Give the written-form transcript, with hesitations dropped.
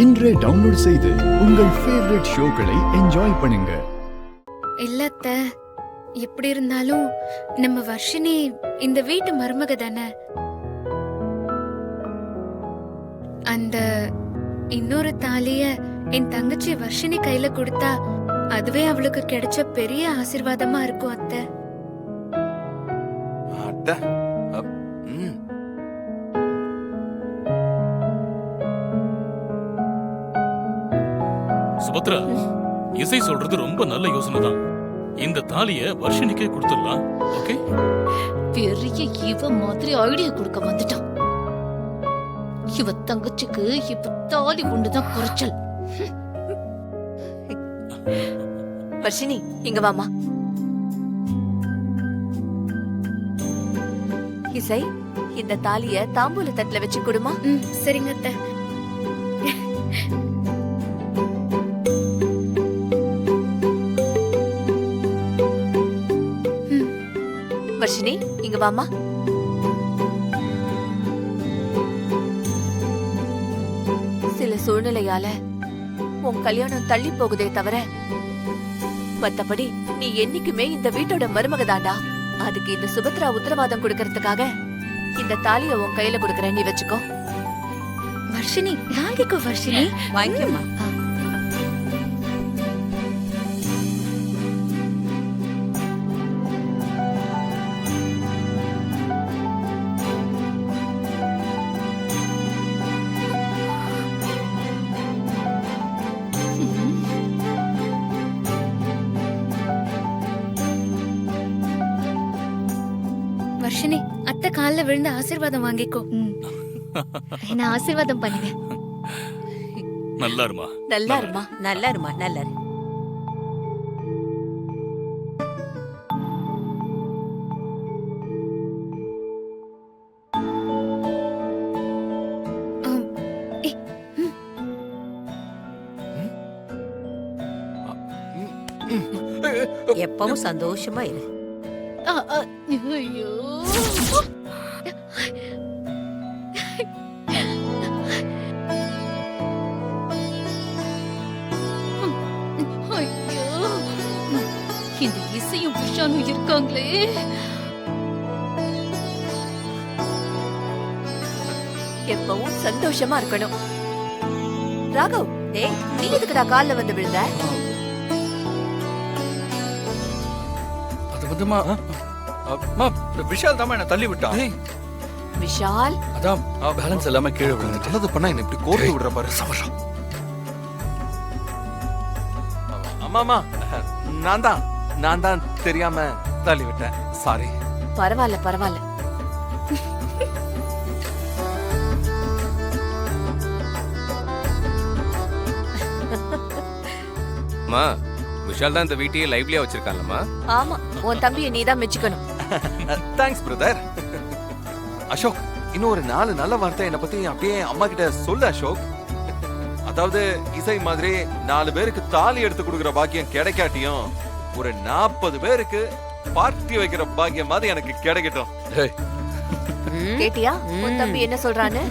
இன்றே டவுன்லோட் செய்து உங்கள் ஃபேவரட் ஷோக்களை என்ஜாய் பண்ணுங்க. இல்லத்த, எப்படி இருந்தாலும் நம்ம வர்ஷினி இந்த வீட்டு மருமக தானே. அந்த இன்னொரு தாலிய என் தங்கச்சி வர்ஷினி கையில கொடுத்தா அதுவே அவளுக்கு கிடைச்ச பெரிய ஆசீர்வாதமா இருக்கும் அத்தை. சுபத்ரா, இசை சொல்றது ரொம்ப நல்ல யோசனை தான். இந்த தாலிய வர்ஷினிக்கே கொடுத்துடலாம். ஓகே? பெரிய இவ மாதிரி ஐடியா கொடுக்க வந்துட்டான். இவ தங்கச்சிக்கு இப்ப தாலி ஒண்ணுதான் குறைச்சல். வர்ஷினி, இங்க வாமா. இசை, இந்த தாலிய தாம்பூல தட்டுல வச்சு கொடுமா. சரிங்க அத்தை. வர்ஷினி, இங்க வாமா. சில சூழ்நிலையால உன் கல்யாணம் தள்ளி போகுதே தவிர மத்தபடி நீ என்னைக்குமே இந்த வீட்டோட மருமகதாண்டா. அதுக்கு இந்த சுபத்ரா உத்தரவாதம் கொடுக்கறதுக்காக இந்த தாலிய உன் கையில கொடுக்கறேன், நீ வச்சுக்கோ. வர்ஷினி, வாங்கிக்கோ வர்ஷினி. வாங்கிக்கோமா. வர்ஷினி, அத்தை கால்ல விழுந்து ஆசீர்வாதம் வாங்கிக்கோ. என்ன ஆசீர்வாதம் பண்ணுங்க. நல்லா இருமா. நல்லா இருமா. நல்லா இருமா. நல்லா இரு. எப்பவும் சந்தோஷமா இரு. ஐயோ, ஐயோ, இந்த இசையும் விஷாலும் இருக்காங்களே. எப்பவும் சந்தோஷமா இருக்கணும். ராகவ், டேய், நீ எதுக்குடா கால்ல வந்து விழுந்த? அது வந்துமா விஷால் தான் என்ன தள்ளி விட்டான். விஷால், அதான் பேலன்ஸ் எல்லாமே கீழே விழுந்துட்டு. நல்லது பண்ணா என்ன இப்படி கோர்த்து விடுற பாரு. சமரம். அம்மா, நான் தான் தெரியாம தள்ளி விட்டேன். சாரி. பரவாயில்ல பரவாயில்ல. அம்மா, விஷால் தான் இந்த வீட்டையே லைவ்லியா வச்சிருக்கான்லம்மா. ஆமா, உன் தம்பியை நீதான் மெச்சுக்கணும். Thanks brother. அசோக், இன்னும் ஒரு 4 நல்ல வார்த்தை என்ன பத்தி அப்படியே அம்மா கிட்ட சொல்லு அசோக். அதாவது இசை மாதிரி 4 பேருக்கு தாலி எடுத்து கொடுக்கிற பாக்கியம் கிடைக்காட்டியும் ஒரு 40 பேருக்கு பார்ட்டி வைக்கிற பாக்கியம் மாதிரி எனக்கு கிடைக்கட்டும். கேட்டியா உன் தம்பி என்ன சொல்றான்னு?